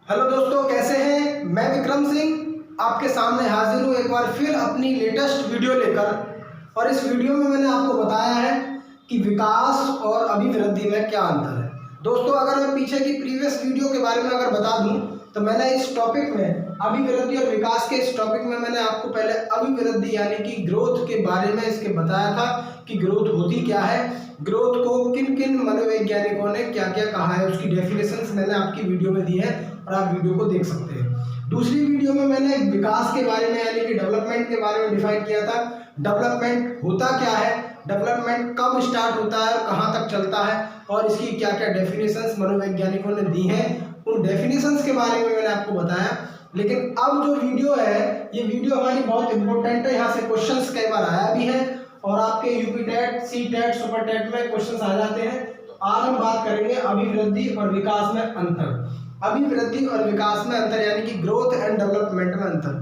Hello दोस्तों, कैसे हैं। मैं विक्रम सिंह आपके सामने हाजिर हूँ एक बार फिर अपनी लेटेस्ट वीडियो लेकर। और इस वीडियो में मैंने आपको बताया है कि विकास और अभिवृद्धि में क्या अंतर है। दोस्तों, अगर मैं पीछे की प्रीवियस वीडियो के बारे में अगर बता दूं तो मैंने इस टॉपिक में अभिवृद्धि और विकास के इस टॉपिक में मैंने आपको पहले अभिवृद्धि यानी कि ग्रोथ के बारे में इसके बताया था कि ग्रोथ होती क्या है, ग्रोथ को किन किन मनोवैज्ञानिकों ने क्या क्या कहा है, उसकी डेफिनेशंस मैंने आपकी वीडियो में दी है और आप वीडियो को देख सकते हैं। दूसरी वीडियो में मैंने विकास के बारे में यानी कि डेवलपमेंट के बारे में डिफाइन किया था। डेवलपमेंट होता क्या है, डेवलपमेंट कब स्टार्ट होता है और कहाँ तक चलता है और इसकी क्या क्या डेफिनेशंस मनोवैज्ञानिकों ने दी हैं, उन डेफिनेशंस के बारे में मैंने आपको बताया। लेकिन अब जो वीडियो है ये वीडियो हमारी बहुत इंपॉर्टेंट है। यहाँ से क्वेश्चंस कई बार आया भी है और आपके UP TET, C TET, super TET में क्वेश्चंस आ जाते हैं। तो आज हम बात करेंगे अभिवृद्धि और विकास में अंतर। अभिवृद्धि और विकास में अंतर यानी कि ग्रोथ एंड डेवलपमेंट में अंतर।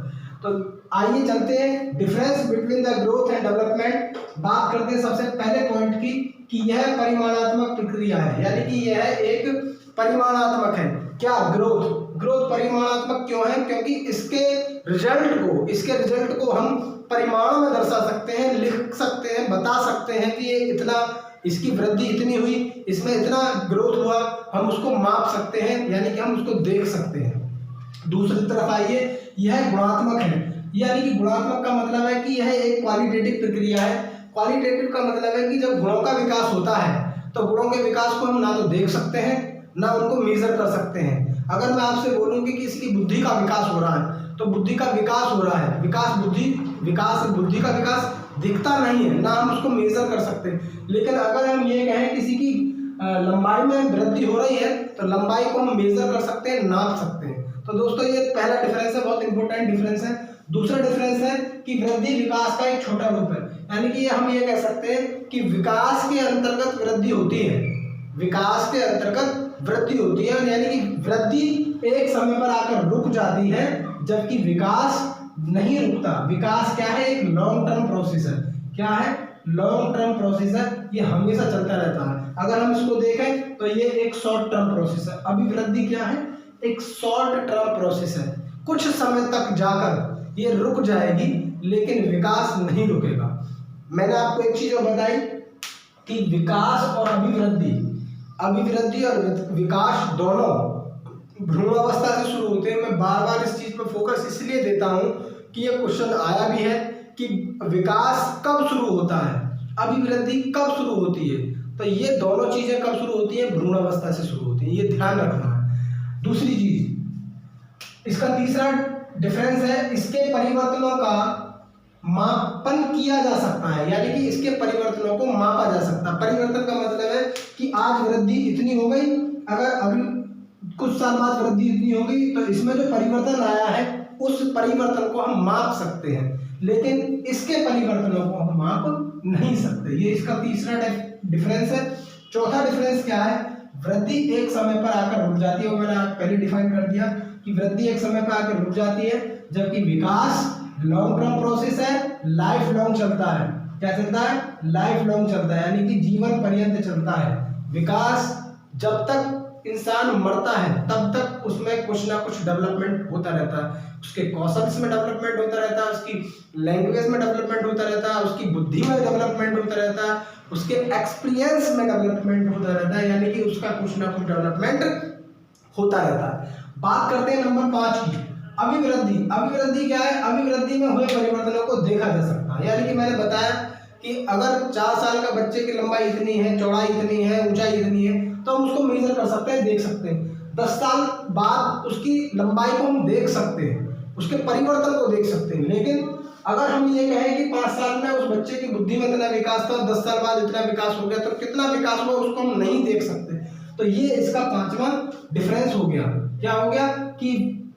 तो आइए चलते हैं difference between the growth and development. बात करते हैं सबसे पहले पॉइंट की कि यह परिमाणात्मक प्रक्रिया है, यानी कि यह एक परिमाणात्मक है। क्या? ग्रोथ परिमाणात्मक क्यों है? क्योंकि इसके रिजल्ट को हम परिमाण में दर्शा सकते हैं, लिख सकते हैं, बता सकते हैं कि ये इतना, इसकी वृद्धि इतनी हुई, इसमें इतना ग्रोथ हुआ, हम उसको माप सकते हैं यानी कि हम उसको देख सकते हैं। दूसरी तरफ आइए, यह गुणात्मक है, यानी कि गुणात्मक का मतलब है कि यह एक क्वालिटेटिव प्रक्रिया है। क्वालिटेटिव का मतलब है कि जब गुणों का विकास होता है तो गुणों के विकास को हम ना तो देख सकते हैं ना उनको मेजर कर सकते हैं। अगर मैं आपसे बोलूँ कि किसी की बुद्धि का विकास हो रहा है तो बुद्धि का विकास हो रहा है, बुद्धि का विकास दिखता नहीं है, ना हम उसको मेजर कर सकते। लेकिन अगर हम ये कहें किसी की लंबाई में वृद्धि हो रही है तो लंबाई को हम मेजर कर सकते हैं, नाप सकते हैं। तो दोस्तों ये पहला डिफरेंस है, बहुत इंपॉर्टेंट डिफरेंस है। दूसरा डिफरेंस है कि वृद्धि विकास का एक छोटा रूप है, यानी कि हम ये कह सकते हैं कि विकास के अंतर्गत वृद्धि होती है, विकास के अंतर्गत वृद्धि होती है, यानी कि वृद्धि एक समय पर आकर रुक जाती है जबकि विकास नहीं रुकता। विकास क्या है? एक लॉन्ग टर्म प्रोसेस है। क्या है? लॉन्ग टर्म प्रोसेस है, ये हमेशा चलता रहता है। अगर हम इसको देखें तो ये एक शॉर्ट टर्म प्रोसेस है। अभिवृद्धि क्या है? एक शॉर्ट टर्म प्रोसेस है, कुछ समय तक जाकर ये रुक जाएगी लेकिन विकास नहीं रुकेगा। मैंने आपको एक चीज बताई कि विकास और अभिवृद्धि और विकास दोनों भ्रूणावस्था से शुरू होते हैं। मैं बार बार इस चीज पर फोकस इसलिए देता हूं कि ये क्वेश्चन आया भी है कि विकास कब शुरू होता है, अभिवृद्धि कब शुरू होती है। तो ये दोनों चीजें कब शुरू होती है? भ्रूणावस्था से शुरू होती है, ये ध्यान रखना है। दूसरी चीज, इसका तीसरा डिफरेंस है, इसके परिवर्तनों का मापन किया जा सकता है, यानी कि इसके परिवर्तनों को मापा जा सकता है। परिवर्तन का मतलब है कि आज वृद्धि इतनी हो गई, अगर अभी कुछ साल बाद वृद्धि इतनी हो गई तो इसमें जो परिवर्तन आया है उस परिवर्तन को हम माप सकते हैं, लेकिन इसके परिवर्तनों को हम माप नहीं सकते। ये इसका तीसरा डिफरेंस है। चौथा डिफरेंस क्या है? वृद्धि एक समय पर आकर रुक जाती है, वो मैंने पहले डिफाइन कर दिया कि वृद्धि एक समय पर आकर रुक जाती है, जबकि विकास लॉन्ग टर्म प्रोसेस है, लाइफ लॉन्ग चलता है। क्या चलता है? लाइफ लॉन्ग चलता है, यानी कि जीवन पर्यंत चलता है। विकास जब तक इंसान मरता है तब तक उसमें कुछ ना कुछ डेवलपमेंट होता रहता है, उसके कौशल में डेवलपमेंट होता रहता है, उसकी लैंग्वेज में डेवलपमेंट होता रहता है, उसकी बुद्धि में डेवलपमेंट होता रहता है, उसके एक्सपीरियंस में डेवलपमेंट होता रहता है, यानी कि उसका कुछ ना कुछ डेवलपमेंट होता रहता है। बात करते हैं नंबर 5 की, अभिवृद्धि क्या है? अभिवृद्धि में हुए परिवर्तनों को देखा जा सकता है, यानी कि मैंने बताया कि अगर 4 साल का बच्चे की लंबाई इतनी है, चौड़ाई इतनी है, ऊंचाई इतनी है तो हम उसको मेजर कर सकते हैं, देख सकते हैं। 10 साल बाद उसकी लंबाई को हम देख सकते हैं, उसके परिवर्तन को देख सकते हैं। लेकिन अगर हम ये कहें कि 5 साल में उस बच्चे की बुद्धि में इतना विकास था, 10 साल बाद इतना विकास हो गया, तो कितना विकास हुआ उसको हम नहीं देख सकते। तो ये इसका 5वां डिफरेंस हो गया। क्या हो गया? कि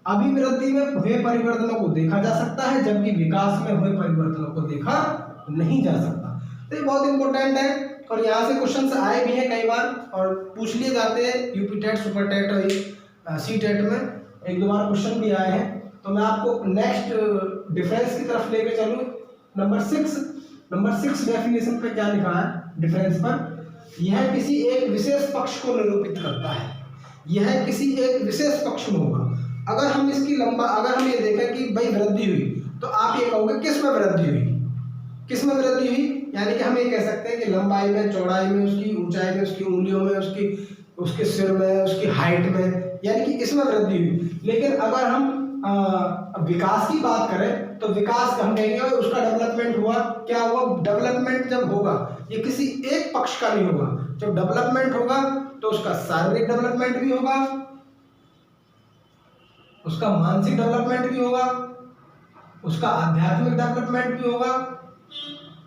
अभिवृद्धि में हुए परिवर्तनों को देखा जा सकता है जबकि विकास में हुए परिवर्तनों को देखा नहीं जा सकता। तो ये बहुत इंपॉर्टेंट है और यहाँ से क्वेश्चंस आए भी हैं कई बार और पूछ लिए जाते हैं यूपी टेट, सुपर टेट और सी टेट में 1-2 बार क्वेश्चन भी आए हैं। तो मैं आपको नेक्स्ट डिफरेंस की तरफ लेके चलूँ। नंबर 6 डेफिनेशन पे क्या लिखा है डिफरेंस पर? यह किसी एक विशेष पक्ष को निरूपित करता है, यह किसी एक विशेष पक्ष में होगा। अगर हम इसकी अगर हम ये देखें कि भाई वृद्धि हुई, तो आप ये कहोगे किस में वृद्धि हुई, किस में वृद्धि हुई, यानी कि हम ये कह सकते हैं कि लंबाई में, चौड़ाई में, उसकी ऊंचाई में, उसकी उंगलियों में, उसके सिर में, उसकी हाइट में, यानी कि इसमें वृद्धि हुई। लेकिन अगर हम विकास की बात करें तो विकास हम कहेंगे उसका डेवलपमेंट हुआ। क्या हुआ? डेवलपमेंट जब होगा ये किसी एक पक्ष का नहीं होगा। जब डेवलपमेंट होगा तो उसका शारीरिक डेवलपमेंट भी होगा, उसका मानसिक डेवलपमेंट भी होगा, उसका आध्यात्मिक डेवलपमेंट भी होगा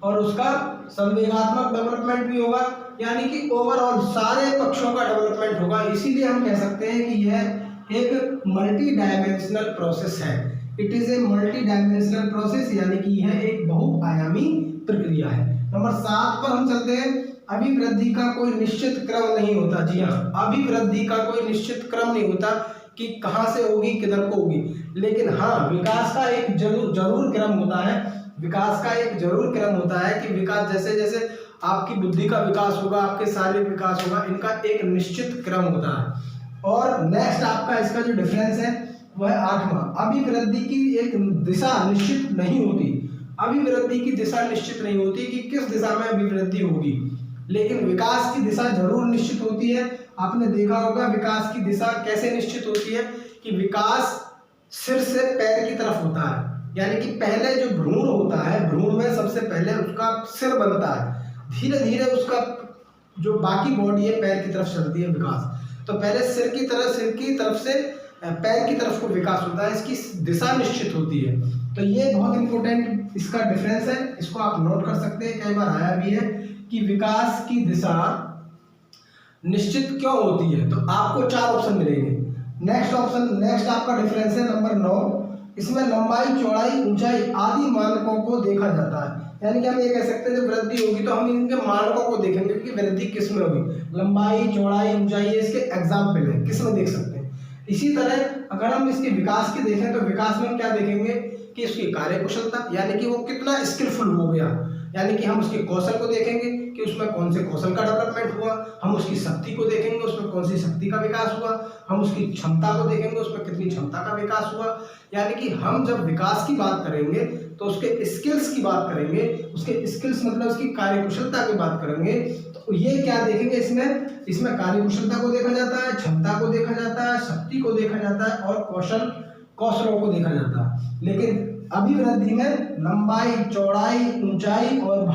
और उसका संवेगात्मक डेवलपमेंट भी होगा, यानी कि ओवरऑल सारे पक्षों का डेवलपमेंट होगा। इसीलिए हम कह सकते हैं कि यह एक मल्टी डायमेंशनल प्रोसेस है। It is a multi dimensional process, यानी कि यह एक बहुआयामी प्रक्रिया है। नंबर 7 पर हम चलते हैं। अभिवृद्धि का कोई निश्चित क्रम नहीं होता। जी हाँ, अभिवृद्धि का कोई निश्चित क्रम नहीं होता कि कहाँ से होगी, किधर को होगी। लेकिन हाँ, विकास का एक जरूर क्रम होता है। विकास का एक जरूर क्रम होता है कि विकास जैसे जैसे आपकी बुद्धि का विकास होगा, आपके शारीरिक विकास होगा, इनका एक निश्चित क्रम होता है। और नेक्स्ट आपका इसका जो डिफरेंस है वह है 8वां। अभिवृद्धि की एक दिशा निश्चित नहीं होती। अभिवृद्धि की दिशा निश्चित नहीं होती कि किस दिशा में अभिवृद्धि होगी, लेकिन विकास की दिशा जरूर निश्चित होती है। आपने देखा होगा विकास की दिशा कैसे निश्चित होती है कि विकास सिर से पैर की तरफ होता है, यानी कि पहले जो भ्रूण होता है, भ्रूण में सबसे पहले उसका सिर बनता है, धीरे धीरे उसका जो बाकी बॉडी है पैर की तरफ चलती है विकास। तो पहले सिर की तरफ से पैर की तरफ को विकास होता है, इसकी दिशा निश्चित होती है। तो ये बहुत इंपॉर्टेंट इसका डिफरेंस है, इसको आप नोट कर सकते हैं, कई बार आया भी है कि विकास की दिशा निश्चित क्यों होती है। तो आपको 4 ऑप्शन मिलेंगे। नेक्स्ट आपका डिफरेंस है नंबर 9। इसमें लंबाई, चौड़ाई, ऊंचाई आदि मानकों को देखा जाता है। यानी कि हम ये कह सकते हैं जब वृद्धि होगी तो हम इनके मानकों को देखेंगे कि वृद्धि किस में होगी। लंबाई, चौड़ाई, ऊंचाई, ये इसके एग्जाम्पल है, किस में देख सकते हैं। इसी तरह अगर हम इसके विकास की देखें तो विकास में हम क्या देखेंगे कि उसकी कार्यकुशलता, यानी कि वो कितना स्किलफुल हो गया, यानी कि हम उसके कौशल को देखेंगे कि उसमें कौन से कौशल का डेवलपमेंट हुआ। हम उसकी शक्ति को देखेंगे, उसमें कौन सी शक्ति का विकास हुआ। हम उसकी क्षमता को देखेंगे, उसमें कितनी क्षमता का विकास हुआ। यानी कि हम जब विकास की बात करेंगे तो उसके स्किल्स की बात करेंगे, उसके स्किल्स मतलब उसकी कार्यकुशलता की बात करेंगे। तो ये क्या देखेंगे, इसमें कार्यकुशलता को देखा जाता है, क्षमता को देखा जाता है, शक्ति को देखा जाता है और कौशलों को देखा जाता है। लेकिन अभिवृद्धि में लंबाई, चौड़ाई, ऊंचाई और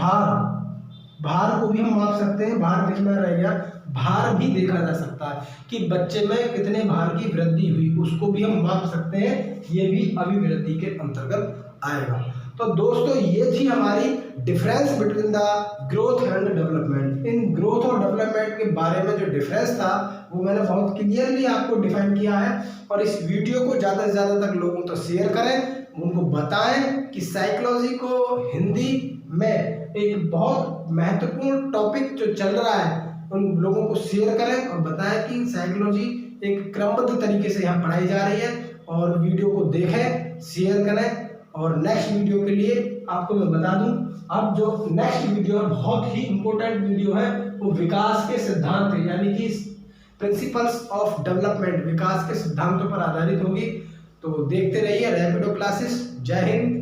भार को भी हम माप सकते हैं। भार कितना रह गया, भार भी देखा जा सकता है कि बच्चे में कितने भार की वृद्धि हुई, उसको भी हम माप सकते हैं। ये भी अभिवृद्धि के अंतर्गत आएगा। तो दोस्तों ये थी हमारी difference between the growth and development. In growth और डेवलपमेंट के बारे में जो डिफरेंस था वो मैंने बहुत क्लियरली आपको डिफाइन किया है। और इस वीडियो को ज़्यादा से ज़्यादा तक लोगों तक शेयर करें, उनको बताएं कि साइकोलॉजी को हिंदी में एक बहुत महत्वपूर्ण टॉपिक जो चल रहा है उन लोगों को शेयर करें और बताएं कि साइकोलॉजी एक क्रमबद्ध तरीके से यहाँ पढ़ाई जा रही है। और वीडियो को देखें, शेयर करें। और नेक्स्ट वीडियो के लिए आपको मैं बता दूं, अब जो नेक्स्ट वीडियो है बहुत ही इंपॉर्टेंट वीडियो है, वो विकास के सिद्धांत है, यानी कि प्रिंसिपल्स ऑफ डेवलपमेंट, विकास के सिद्धांतों पर आधारित होगी। तो देखते रहिए रैपिडो क्लासेस। जय हिंद।